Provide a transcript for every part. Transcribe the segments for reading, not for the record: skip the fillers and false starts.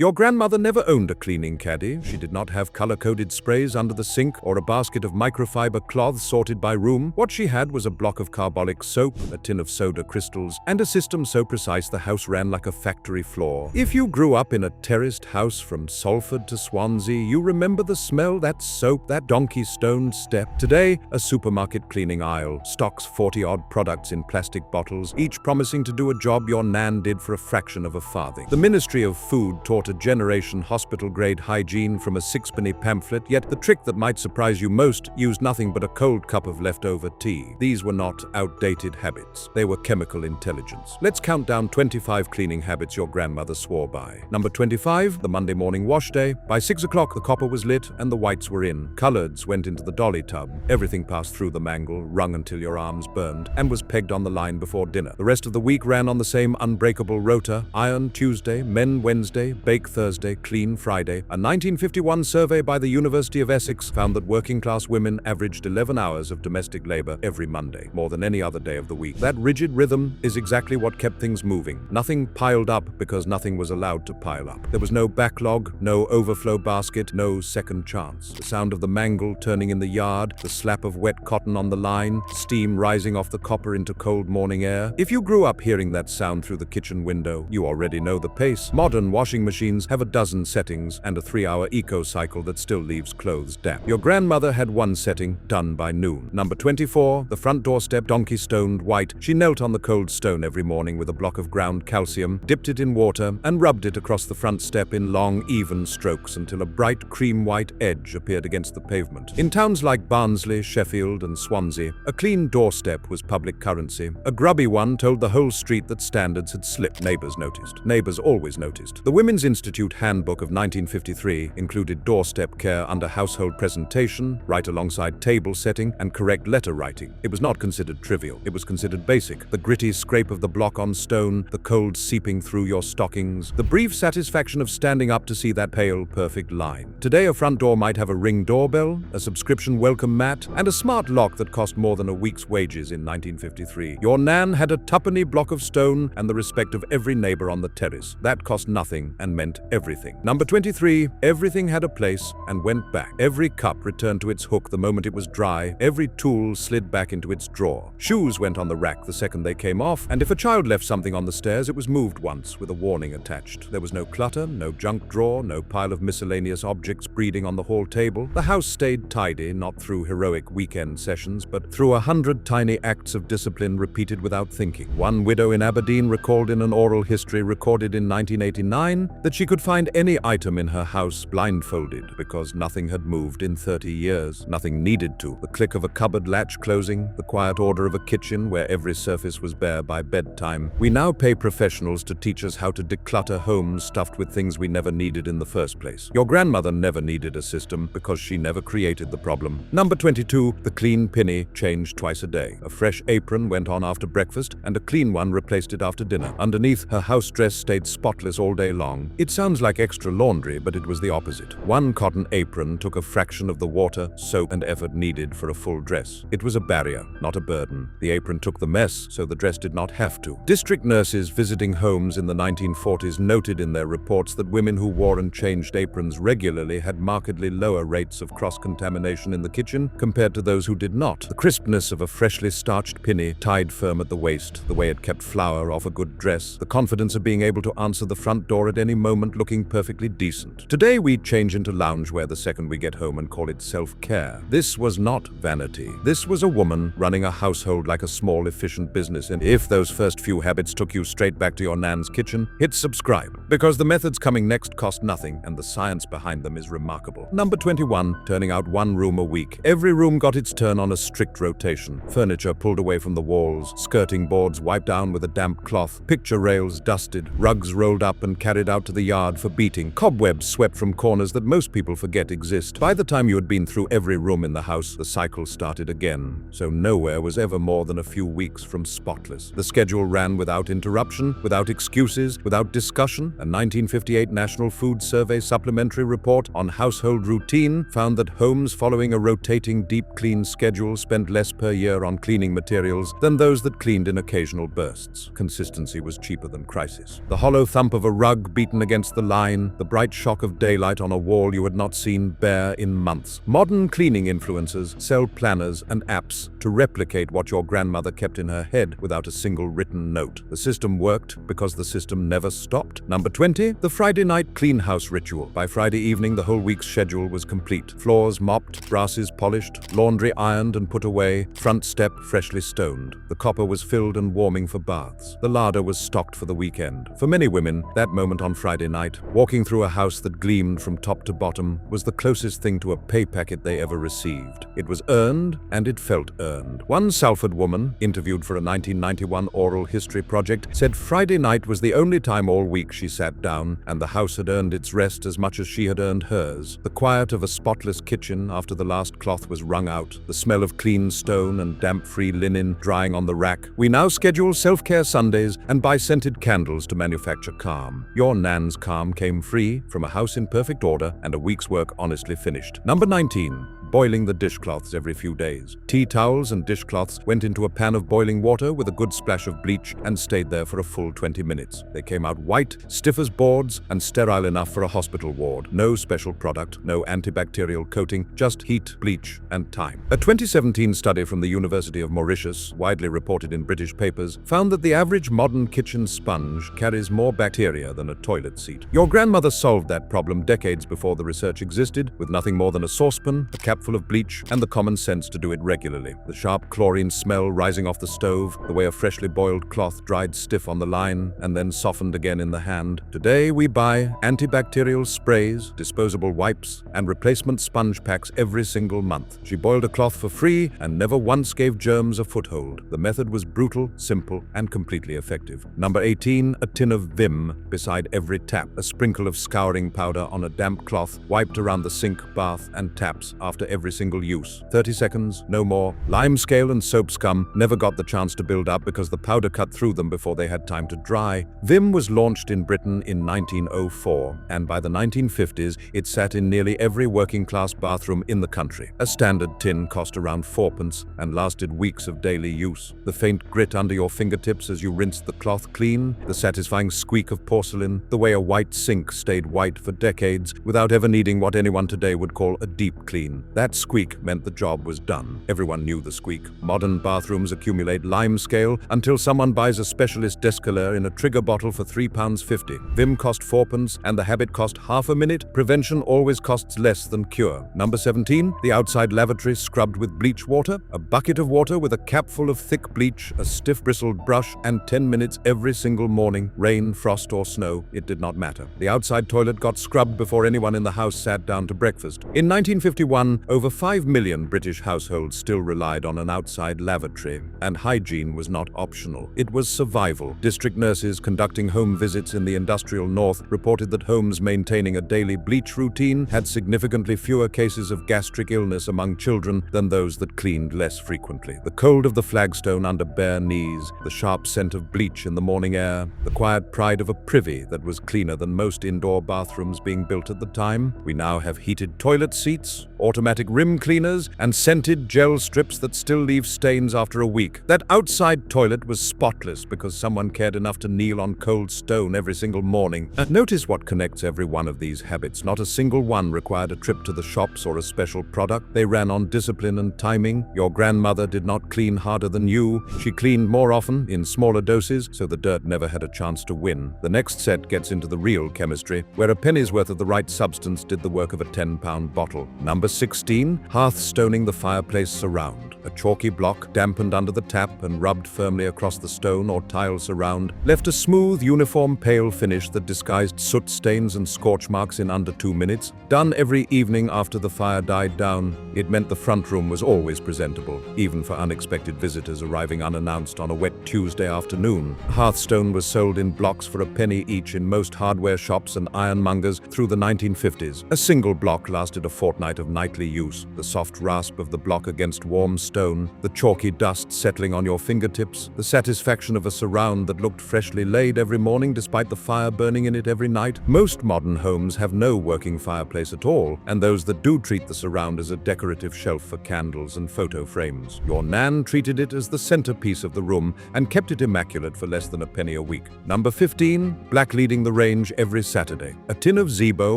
Your grandmother never owned a cleaning caddy. She did not have color-coded sprays under the sink or a basket of microfibre cloths sorted by room. What she had was a block of carbolic soap, a tin of soda crystals, and a system so precise the house ran like a factory floor. If you grew up in a terraced house from Salford to Swansea, you remember the smell, that soap, that donkey-stoned step. Today, a supermarket cleaning aisle stocks 40-odd products in plastic bottles, each promising to do a job your nan did for a fraction of a farthing. The Ministry of Food taught a generation hospital-grade hygiene from a sixpenny pamphlet, yet the trick that might surprise you most used nothing but a cold cup of leftover tea. These were not outdated habits. They were chemical intelligence. Let's count down 25 cleaning habits your grandmother swore by. Number 25, the Monday morning wash day. By 6 o'clock, the copper was lit and the whites were in. Coloreds went into the dolly tub. Everything passed through the mangle, wrung until your arms burned, and was pegged on the line before dinner. The rest of the week ran on the same unbreakable rota: iron Tuesday, men Wednesday, bake Thursday, clean Friday. A 1951 survey by the University of Essex found that working-class women averaged 11 hours of domestic labor every Monday, more than any other day of the week. That rigid rhythm is exactly what kept things moving. Nothing piled up because nothing was allowed to pile up. There was no backlog, no overflow basket, no second chance. The sound of the mangle turning in the yard, the slap of wet cotton on the line, steam rising off the copper into cold morning air. If you grew up hearing that sound through the kitchen window, you already know the pace. Modern washing machines have a dozen settings and a 3-hour eco cycle that still leaves clothes damp. Your grandmother had one setting, done by noon. Number 24, the front doorstep, donkey-stoned white. She knelt on the cold stone every morning with a block of ground calcium, dipped it in water, and rubbed it across the front step in long, even strokes until a bright cream-white edge appeared against the pavement. In towns like Barnsley, Sheffield, and Swansea, a clean doorstep was public currency. A grubby one told the whole street that standards had slipped. Neighbors noticed. Neighbors always noticed. The Women's Institute Handbook of 1953 included doorstep care under household presentation, right alongside table setting, and correct letter writing. It was not considered trivial. It was considered basic. The gritty scrape of the block on stone, the cold seeping through your stockings, the brief satisfaction of standing up to see that pale, perfect line. Today, a front door might have a Ring doorbell, a subscription welcome mat, and a smart lock that cost more than a week's wages in 1953. Your nan had a tuppenny block of stone and the respect of every neighbor on the terrace. That cost nothing and meant everything. Number 23, everything had a place and went back. Every cup returned to its hook the moment it was dry. Every tool slid back into its drawer. Shoes went on the rack the second they came off, and if a child left something on the stairs, it was moved once with a warning attached. There was no clutter, no junk drawer, no pile of miscellaneous objects breeding on the hall table. The house stayed tidy, not through heroic weekend sessions, but through 100 tiny acts of discipline repeated without thinking. One widow in Aberdeen recalled in an oral history recorded in 1989 that she could find any item in her house blindfolded because nothing had moved in 30 years. Nothing needed to. The click of a cupboard latch closing, the quiet order of a kitchen where every surface was bare by bedtime. We now pay professionals to teach us how to declutter homes stuffed with things we never needed in the first place. Your grandmother never needed a system because she never created the problem. Number 22, the clean pinny changed twice a day. A fresh apron went on after breakfast and a clean one replaced it after dinner. Underneath, her house dress stayed spotless all day long. It sounds like extra laundry, but it was the opposite. One cotton apron took a fraction of the water, soap, and effort needed for a full dress. It was a barrier, not a burden. The apron took the mess, so the dress did not have to. District nurses visiting homes in the 1940s noted in their reports that women who wore and changed aprons regularly had markedly lower rates of cross-contamination in the kitchen compared to those who did not. The crispness of a freshly starched pinny tied firm at the waist, the way it kept flour off a good dress, the confidence of being able to answer the front door at any moment looking perfectly decent. Today we change into loungewear the second we get home and call it self-care. This was not vanity. This was a woman running a household like a small, efficient business, and if those first few habits took you straight back to your nan's kitchen, hit subscribe, because the methods coming next cost nothing and the science behind them is remarkable. Number 21, turning out one room a week. Every room got its turn on a strict rotation. Furniture pulled away from the walls, skirting boards wiped down with a damp cloth, picture rails dusted, rugs rolled up and carried out to the yard for beating, cobwebs swept from corners that most people forget exist. By the time you had been through every room in the house, the cycle started again, so nowhere was ever more than a few weeks from spotless. The schedule ran without interruption, without excuses, without discussion. A 1958 National Food Survey supplementary report on household routine found that homes following a rotating deep clean schedule spent less per year on cleaning materials than those that cleaned in occasional bursts. Consistency was cheaper than crisis. The hollow thump of a rug beaten against the line, the bright shock of daylight on a wall you had not seen bare in months. Modern cleaning influencers sell planners and apps to replicate what your grandmother kept in her head without a single written note. The system worked because the system never stopped. Number 20, the Friday night clean house ritual. By Friday evening, the whole week's schedule was complete. Floors mopped, brasses polished, laundry ironed and put away, front step freshly stoned. The copper was filled and warming for baths. The larder was stocked for the weekend. For many women, that moment on Friday night, walking through a house that gleamed from top to bottom, was the closest thing to a pay packet they ever received. It was earned, and it felt earned. One Salford woman, interviewed for a 1991 oral history project, said Friday night was the only time all week she sat down, and the house had earned its rest as much as she had earned hers. The quiet of a spotless kitchen after the last cloth was wrung out, the smell of clean stone and damp-free linen drying on the rack. We now schedule self-care Sundays and buy scented candles to manufacture calm. Your Nan's calm came free from a house in perfect order and a week's work honestly finished. Number 19. Boiling the dishcloths every few days. Tea towels and dishcloths went into a pan of boiling water with a good splash of bleach and stayed there for a full 20 minutes. They came out white, stiff as boards, and sterile enough for a hospital ward. No special product, no antibacterial coating, just heat, bleach, and time. A 2017 study from the University of Mauritius, widely reported in British papers, found that the average modern kitchen sponge carries more bacteria than a toilet seat. Your grandmother solved that problem decades before the research existed, with nothing more than a saucepan, a cap full of bleach, and the common sense to do it regularly. The sharp chlorine smell rising off the stove, the way a freshly boiled cloth dried stiff on the line and then softened again in the hand. Today we buy antibacterial sprays, disposable wipes, and replacement sponge packs every single month. She boiled a cloth for free and never once gave germs a foothold. The method was brutal, simple, and completely effective. Number 18, a tin of Vim beside every tap. A sprinkle of scouring powder on a damp cloth, wiped around the sink, bath, and taps after every single use. 30 seconds, no more. Lime scale and soap scum never got the chance to build up because the powder cut through them before they had time to dry. Vim was launched in Britain in 1904, and by the 1950s, it sat in nearly every working-class bathroom in the country. A standard tin cost around 4p and lasted weeks of daily use. The faint grit under your fingertips as you rinsed the cloth clean, the satisfying squeak of porcelain, the way a white sink stayed white for decades without ever needing what anyone today would call a deep clean. That squeak meant the job was done. Everyone knew the squeak. Modern bathrooms accumulate lime scale until someone buys a specialist Descaleur in a trigger bottle for £3.50. Vim cost 4p and the habit cost half a minute. Prevention always costs less than cure. Number 17, the outside lavatory scrubbed with bleach water. A bucket of water with a cap full of thick bleach, a stiff bristled brush, and 10 minutes every single morning. Rain, frost, or snow, it did not matter. The outside toilet got scrubbed before anyone in the house sat down to breakfast. In 1951, over 5 million British households still relied on an outside lavatory, and hygiene was not optional. It was survival. District nurses conducting home visits in the industrial north reported that homes maintaining a daily bleach routine had significantly fewer cases of gastric illness among children than those that cleaned less frequently. The cold of the flagstone under bare knees, the sharp scent of bleach in the morning air, the quiet pride of a privy that was cleaner than most indoor bathrooms being built at the time. We now have heated toilet seats, automatic rim cleaners, and scented gel strips that still leave stains after a week. That outside toilet was spotless because someone cared enough to kneel on cold stone every single morning. Notice what connects every one of these habits. Not a single one required a trip to the shops or a special product. They ran on discipline and timing. Your grandmother did not clean harder than you. She cleaned more often, in smaller doses, so the dirt never had a chance to win. The next set gets into the real chemistry, where a penny's worth of the right substance did the work of a 10-pound bottle. Number 16, hearthstoning the fireplace surround. A chalky block, dampened under the tap and rubbed firmly across the stone or tile surround, left a smooth, uniform, pale finish that disguised soot stains and scorch marks in under 2 minutes. Done every evening after the fire died down, it meant the front room was always presentable, even for unexpected visitors arriving unannounced on a wet Tuesday afternoon. Hearthstone was sold in blocks for a penny each in most hardware shops and ironmongers through the 1950s. A single block lasted a fortnight of nightly use, the soft rasp of the block against warm stone, the chalky dust settling on your fingertips, the satisfaction of a surround that looked freshly laid every morning despite the fire burning in it every night. Most modern homes have no working fireplace at all, and those that do treat the surround as a decorative shelf for candles and photo frames. Your nan treated it as the centerpiece of the room and kept it immaculate for less than a penny a week. Number 15. Black leading the range every Saturday. A tin of Zebo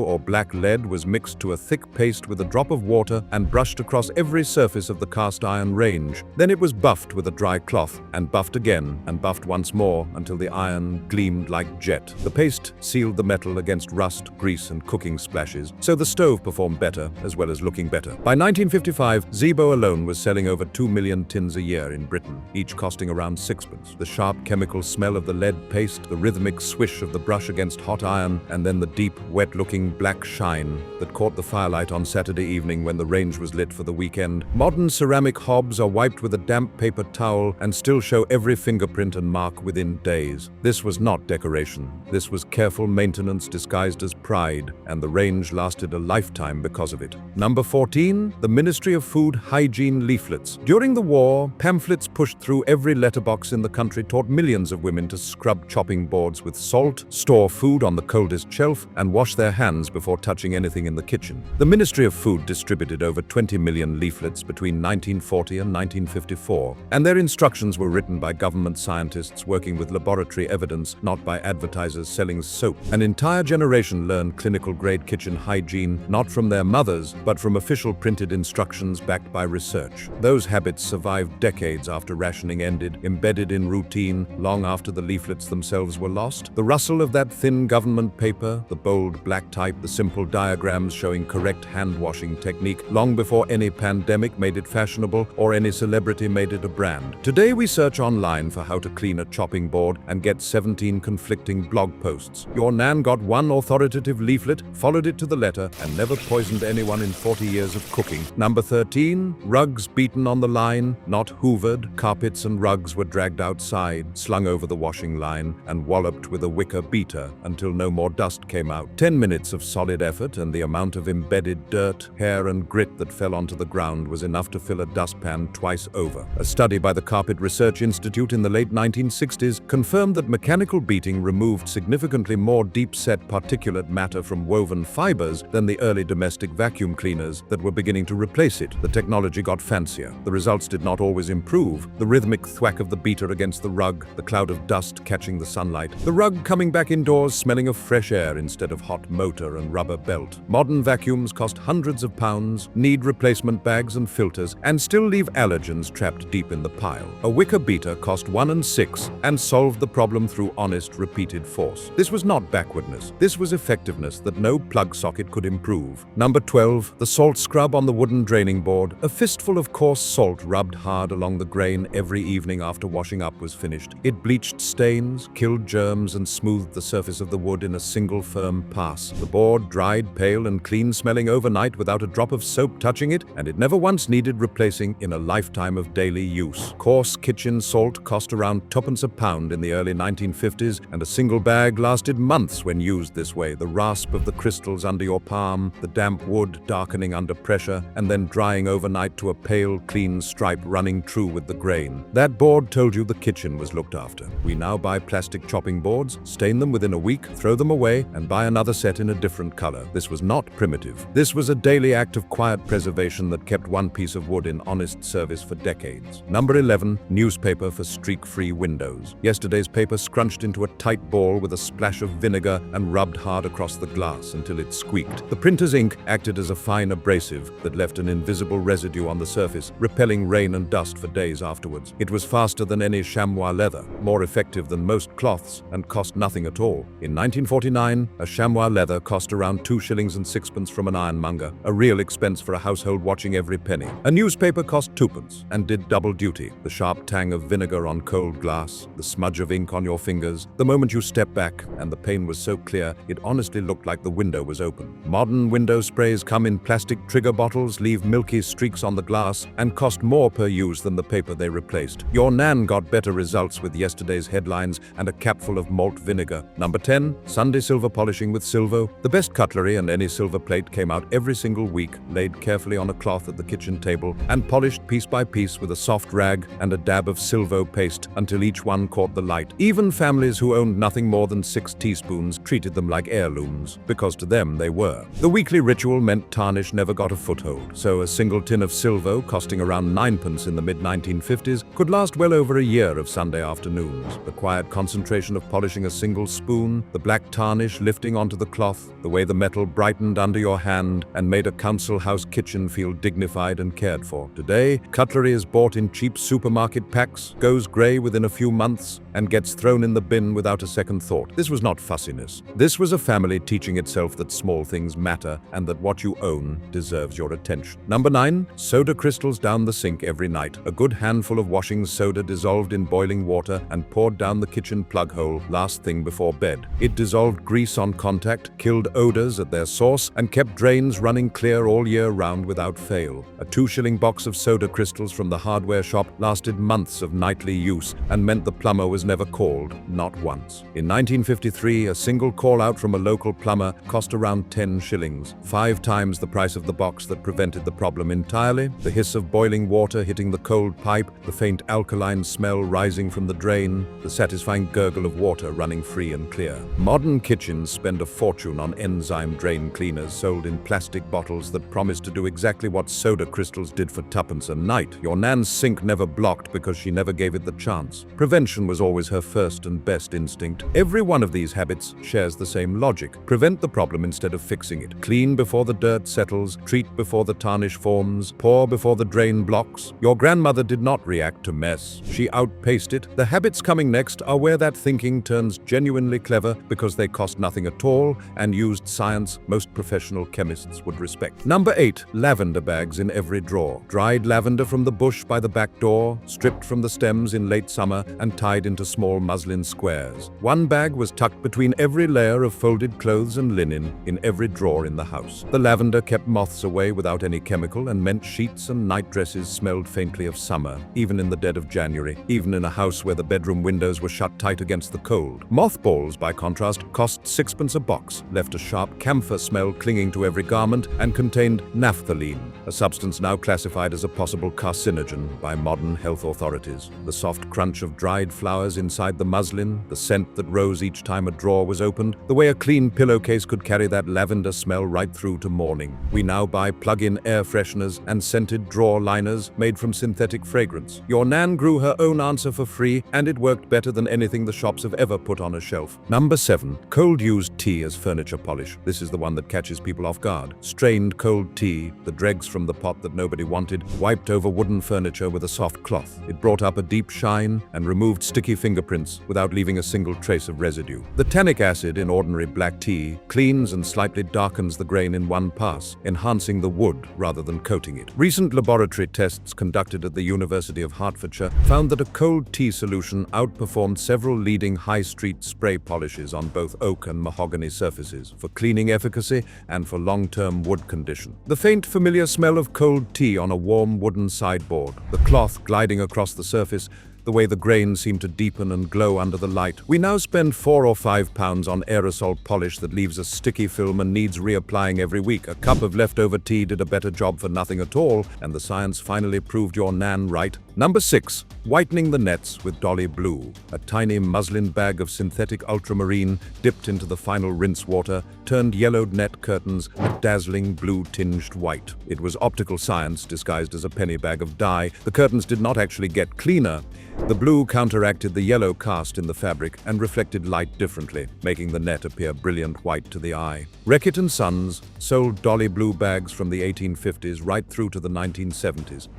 or black lead was mixed to a thick paste with a drop of water and brushed across every surface of the cast iron range. Then it was buffed with a dry cloth and buffed again and buffed once more until the iron gleamed like jet. The paste sealed the metal against rust, grease, and cooking splashes, so the stove performed better as well as looking better. By 1955, Zebo alone was selling over 2 million tins a year in Britain, each costing around sixpence. The sharp chemical smell of the lead paste, the rhythmic swish of the brush against hot iron, and then the deep, wet-looking black shine that caught the firelight on Saturday evening when the range was lit for the weekend. Modern ceramic hobs are wiped with a damp paper towel and still show every fingerprint and mark within days. This was not decoration. This was careful maintenance disguised as pride, and the range lasted a lifetime because of it. Number 14. The Ministry of Food Hygiene leaflets. During the war, pamphlets pushed through every letterbox in the country taught millions of women to scrub chopping boards with salt, store food on the coldest shelf, and wash their hands before touching anything in the kitchen. The Ministry of Food distributed over 20 million leaflets between 1940 and 1954, and their instructions were written by government scientists working with laboratory evidence, not by advertisers selling soap. An entire generation learned clinical-grade kitchen hygiene not from their mothers, but from official printed instructions backed by research. Those habits survived decades after rationing ended, embedded in routine long after the leaflets themselves were lost. The rustle of that thin government paper, the bold black type, the simple diagrams showing correct hand-washing technique long before any pandemic made it fashionable or any celebrity made it a brand. Today we search online for how to clean a chopping board and get 17 conflicting blog posts. Your nan got one authoritative leaflet, followed it to the letter, and never poisoned anyone in 40 years of cooking. Number 13. Rugs beaten on the line, not hoovered. Carpets and rugs were dragged outside, slung over the washing line, and walloped with a wicker beater until no more dust came out. 10 minutes of solid effort, and the amount of embedded dirt, hair, and grit that fell onto the ground was enough to fill a dustpan twice over. A study by the Carpet Research Institute in the late 1960s confirmed that mechanical beating removed significantly more deep-set particulate matter from woven fibers than the early domestic vacuum cleaners that were beginning to replace it. The technology got fancier. The results did not always improve. The rhythmic thwack of the beater against the rug, the cloud of dust catching the sunlight, the rug coming back indoors smelling of fresh air instead of hot motor and rubber belt. Modern vacuums cost hundreds of pounds, need replacement bags and filters, and still leave allergens trapped deep in the pile. A wicker beater cost 1 6 and solved the problem through honest, repeated force. This was not backwardness. This was effectiveness that no plug socket could improve. Number 12. The salt scrub on the wooden draining board. A fistful of coarse salt rubbed hard along the grain every evening after washing up was finished. It bleached stains, killed germs, and smoothed the surface of the wood in a single firm pass. The board dried pale and clean smelling overnight without a drop of soap touching it, and it never once needed replacing in a lifetime of daily use. Coarse kitchen salt cost around 2p a pound in the early 1950s, and a single bag lasted months when used this way. The rasp of the crystals under your palm, the damp wood darkening under pressure, and then drying overnight to a pale, clean stripe running true with the grain. That board told you the kitchen was looked after. We now buy plastic chopping boards, stain them within a week, throw them away, and buy another set in a different color. This was not primitive. This was a daily act of quiet preservation that kept one piece of wood in honest service for decades. Number 11. Newspaper for streak-free windows. Yesterday's paper scrunched into a tight ball with a splash of vinegar and rubbed hard across the glass until it squeaked. The printer's ink acted as a fine abrasive that left an invisible residue on the surface, repelling rain and dust for days afterwards. It was faster than any chamois leather, more effective than most cloths, and cost nothing at all. In 1949, a chamois leather cost around 2 shillings and 6pence from an ironmonger, a real expense for a household watching every penny. A newspaper cost 2p and did double duty. The sharp tang of vinegar on cold glass, the smudge of ink on your fingers, the moment you step back, and the pane was so clear it honestly looked like the window was open. Modern window sprays come in plastic trigger bottles, leave milky streaks on the glass, and cost more per use than the paper they replaced. Your nan got better results with yesterday's headlines and a capful of malt vinegar. Number 10. Sunday silver polishing with Silvo. The best cutlery and any silver plate came out every single week, laid carefully on a cloth at the kitchen table, and polished piece by piece with a soft rag and a dab of silvo paste until each one caught the light. Even families who owned nothing more than 6 teaspoons treated them like heirlooms, because to them they were. The weekly ritual meant tarnish never got a foothold, so a single tin of silvo, costing around 9p in the mid-1950s, could last well over a year of Sunday afternoons. The quiet concentration of polishing a single spoon, the black tarnish lifting onto the cloth, the way the metal brightened under your hand and made a council house kitchen feel dignified and cared for. Today, cutlery is bought in cheap supermarket packs, goes grey within a few months, and gets thrown in the bin without a second thought. This was not fussiness. This was a family teaching itself that small things matter and that what you own deserves your attention. Number 9, soda crystals down the sink every night. A good handful of washing soda dissolved in boiling water and poured down the kitchen plug hole last thing before bed. It dissolved grease on contact, killed odors at their source, and kept drains running clear all year round without fail. A 2-shilling box of soda crystals from the hardware shop lasted months of nightly use and meant the plumber was never called, not once. In 1953, a single call-out from a local plumber cost around 10 shillings, 5 times the price of the box that prevented the problem entirely. The hiss of boiling water hitting the cold pipe, the faint alkaline smell rising from the drain, the satisfying gurgle of water running free and clear. Modern kitchens spend a fortune on enzyme drain cleaners sold in plastic bottles that promise to do exactly what soda crystals did for 2p a night. Your nan's sink never blocked because she never gave it the chance. Prevention was always her first and best instinct. Every one of these habits shares the same logic. Prevent the problem instead of fixing it. Clean before the dirt settles, treat before the tarnish forms, pour before the drain blocks. Your grandmother did not react to mess. She outpaced it. The habits coming next are where that thinking turns genuinely clever because they cost nothing at all and used science most professional chemists would respect. Number 8, lavender bags in every drawer. Dried lavender from the bush by the back door, stripped from the stems in late summer and tied into small muslin squares. One bag was tucked between every layer of folded clothes and linen in every drawer in the house. The lavender kept moths away without any chemical and meant sheets and nightdresses smelled faintly of summer, even in the dead of January, even in a house where the bedroom windows were shut tight against the cold. Mothballs, by contrast, cost 6p a box, left a sharp camphor smell clinging to every garment, and contained naphthalene, a substance now classified as a possible carcinogen by modern health authorities. The soft crunch of dried flowers inside the muslin, the scent that rose each time a drawer was opened, the way a clean pillowcase could carry that lavender smell right through to morning. We now buy plug-in air fresheners and scented drawer liners made from synthetic fragrance. Your nan grew her own answer for free, and it worked better than anything the shops have ever put on a shelf. Number 7, cold-used tea as furniture polish. This is the one that catches people off guard. Strained cold tea, the dregs from the pot that nobody wanted, wiped over wooden furniture with a soft cloth. It brought up a deep shine and removed sticky fingerprints without leaving a single trace of residue. The tannic acid in ordinary black tea cleans and slightly darkens the grain in one pass, enhancing the wood rather than coating it. Recent laboratory tests conducted at the University of Hertfordshire found that a cold tea solution outperformed several leading high-street spray polishes on both oak and mahogany surfaces for cleaning efficacy and for long-term wood condition. The faint, familiar smell of cold tea on a warm wooden sideboard, the cloth gliding across the surface, the way the grains seem to deepen and glow under the light. We now spend £4 or £5 on aerosol polish that leaves a sticky film and needs reapplying every week. A cup of leftover tea did a better job for nothing at all, and the science finally proved your nan right. Number 6, whitening the nets with Dolly Blue. A tiny muslin bag of synthetic ultramarine dipped into the final rinse water turned yellowed net curtains a dazzling blue-tinged white. It was optical science disguised as a penny bag of dye. The curtains did not actually get cleaner. The blue counteracted the yellow cast in the fabric and reflected light differently, making the net appear brilliant white to the eye. Reckitt & Sons sold Dolly Blue bags from the 1850s right through to the 1970s.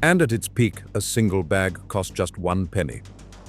And at its peak, a single bag cost just 1 penny.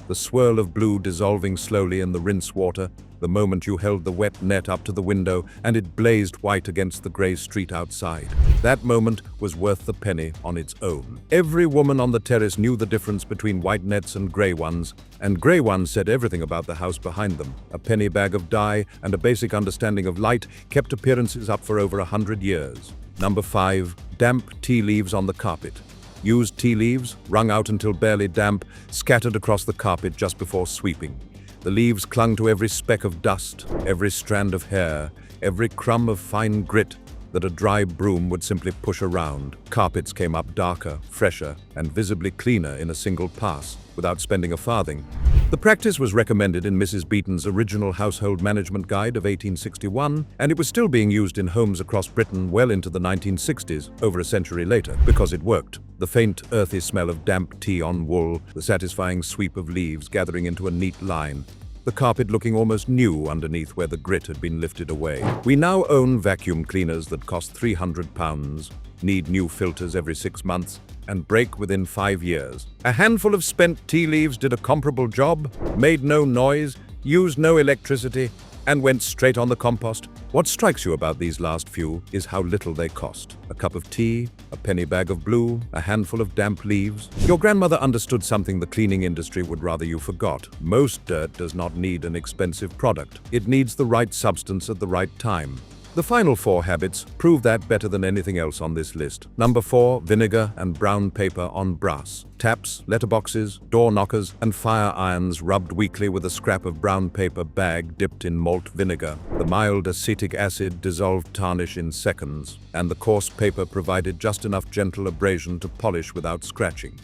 The swirl of blue dissolving slowly in the rinse water, the moment you held the wet net up to the window and it blazed white against the grey street outside. That moment was worth the penny on its own. Every woman on the terrace knew the difference between white nets and grey ones, and grey ones said everything about the house behind them. A penny bag of dye and a basic understanding of light kept appearances up for over 100 years. Number 5, damp tea leaves on the carpet. Used tea leaves, wrung out until barely damp, scattered across the carpet just before sweeping. The leaves clung to every speck of dust, every strand of hair, every crumb of fine grit. that a dry broom would simply push around. Carpets came up darker, fresher, and visibly cleaner in a single pass, without spending a farthing. The practice was recommended in Mrs. Beeton's original Household Management Guide of 1861, and it was still being used in homes across Britain well into the 1960s, over a century later, because it worked. The faint, earthy smell of damp tea on wool, the satisfying sweep of leaves gathering into a neat line, the carpet looking almost new underneath where the grit had been lifted away. We now own vacuum cleaners that cost £300, need new filters every 6 months, and break within 5 years. A handful of spent tea leaves did a comparable job, made no noise, used no electricity, and went straight on the compost. What strikes you about these last few is how little they cost. A cup of tea, a penny bag of blue, a handful of damp leaves. Your grandmother understood something the cleaning industry would rather you forgot. Most dirt does not need an expensive product. It needs the right substance at the right time. The final 4 habits prove that better than anything else on this list. Number 4, vinegar and brown paper on brass. Taps, letterboxes, door knockers, and fire irons rubbed weekly with a scrap of brown paper bag dipped in malt vinegar. The mild acetic acid dissolved tarnish in seconds, and the coarse paper provided just enough gentle abrasion to polish without scratching.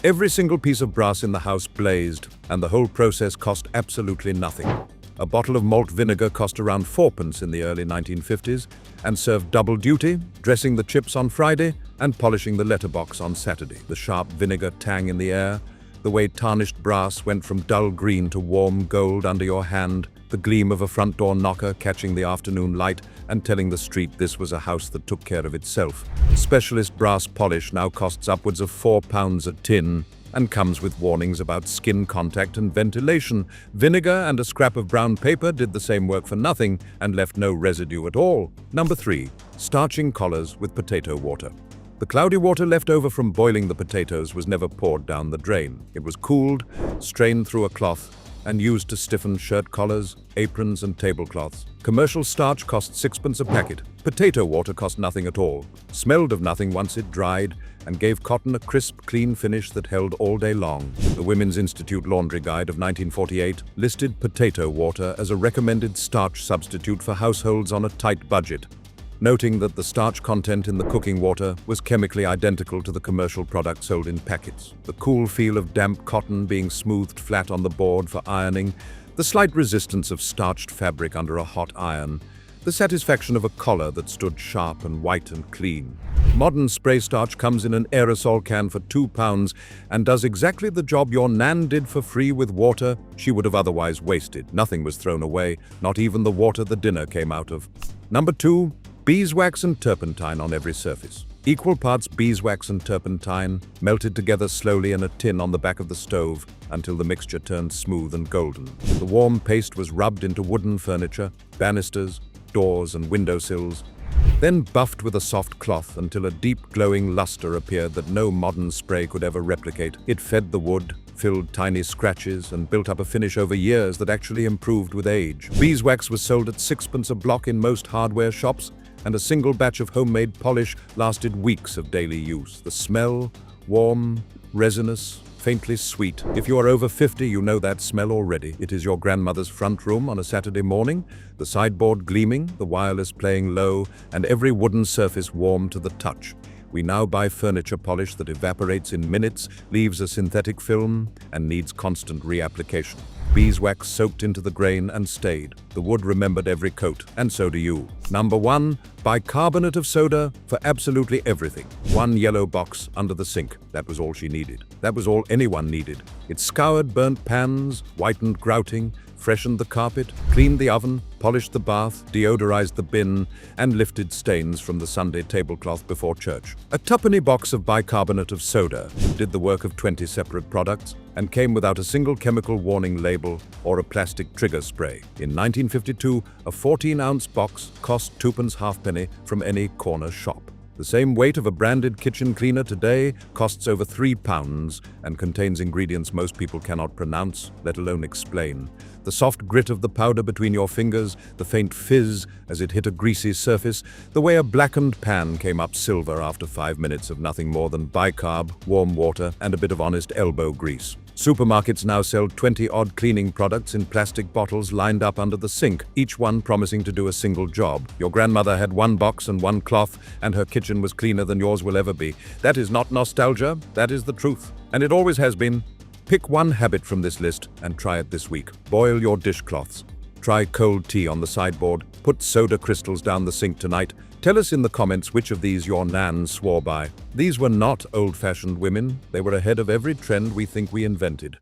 Every single piece of brass in the house blazed, and the whole process cost absolutely nothing. A bottle of malt vinegar cost around 4p in the early 1950s and served double duty, dressing the chips on Friday and polishing the letterbox on Saturday. The sharp vinegar tang in the air, the way tarnished brass went from dull green to warm gold under your hand, the gleam of a front door knocker catching the afternoon light and telling the street this was a house that took care of itself. Specialist brass polish now costs upwards of £4 a tin, and comes with warnings about skin contact and ventilation. Vinegar and a scrap of brown paper did the same work for nothing and left no residue at all. Number 3, starching collars with potato water. The cloudy water left over from boiling the potatoes was never poured down the drain. It was cooled, strained through a cloth, and used to stiffen shirt collars, aprons, and tablecloths. Commercial starch cost 6p a packet. Potato water cost nothing at all, smelled of nothing once it dried, and gave cotton a crisp, clean finish that held all day long. The Women's Institute Laundry Guide of 1948 listed potato water as a recommended starch substitute for households on a tight budget, noting that the starch content in the cooking water was chemically identical to the commercial product sold in packets. The cool feel of damp cotton being smoothed flat on the board for ironing, the slight resistance of starched fabric under a hot iron, the satisfaction of a collar that stood sharp and white and clean. Modern spray starch comes in an aerosol can for £2 and does exactly the job your nan did for free with water she would have otherwise wasted. Nothing was thrown away, not even the water the dinner came out of. Number 2, beeswax and turpentine on every surface. Equal parts beeswax and turpentine, melted together slowly in a tin on the back of the stove until the mixture turned smooth and golden. The warm paste was rubbed into wooden furniture, banisters, doors, and windowsills, then buffed with a soft cloth until a deep glowing luster appeared that no modern spray could ever replicate. It fed the wood, filled tiny scratches, and built up a finish over years that actually improved with age. Beeswax was sold at 6p a block in most hardware shops, and a single batch of homemade polish lasted weeks of daily use. The smell, warm, resinous, faintly sweet. If you are over 50, you know that smell already. It is your grandmother's front room on a Saturday morning, the sideboard gleaming, the wireless playing low, and every wooden surface warm to the touch. We now buy furniture polish that evaporates in minutes, leaves a synthetic film, and needs constant reapplication. Beeswax soaked into the grain and stayed. The wood remembered every coat, and so do you. Number 1, bicarbonate of soda for absolutely everything. 1 yellow box under the sink. That was all she needed. That was all anyone needed. It scoured burnt pans, whitened grouting, freshened the carpet, cleaned the oven, polished the bath, deodorized the bin, and lifted stains from the Sunday tablecloth before church. A tuppenny box of bicarbonate of soda did the work of 20 separate products and came without a single chemical warning label or a plastic trigger spray. In 1952, a 14-ounce box cost 2p halfpenny from any corner shop. The same weight of a branded kitchen cleaner today costs over £3 and contains ingredients most people cannot pronounce, let alone explain. The soft grit of the powder between your fingers, the faint fizz as it hit a greasy surface, the way a blackened pan came up silver after 5 minutes of nothing more than bicarb, warm water, and a bit of honest elbow grease. Supermarkets now sell 20-odd cleaning products in plastic bottles lined up under the sink, each one promising to do a single job. Your grandmother had one box and one cloth, and her kitchen was cleaner than yours will ever be. That is not nostalgia, that is the truth. And it always has been. Pick one habit from this list and try it this week. Boil your dishcloths. Try cold tea on the sideboard. Put soda crystals down the sink tonight. Tell us in the comments which of these your nan swore by. These were not old-fashioned women. They were ahead of every trend we think we invented.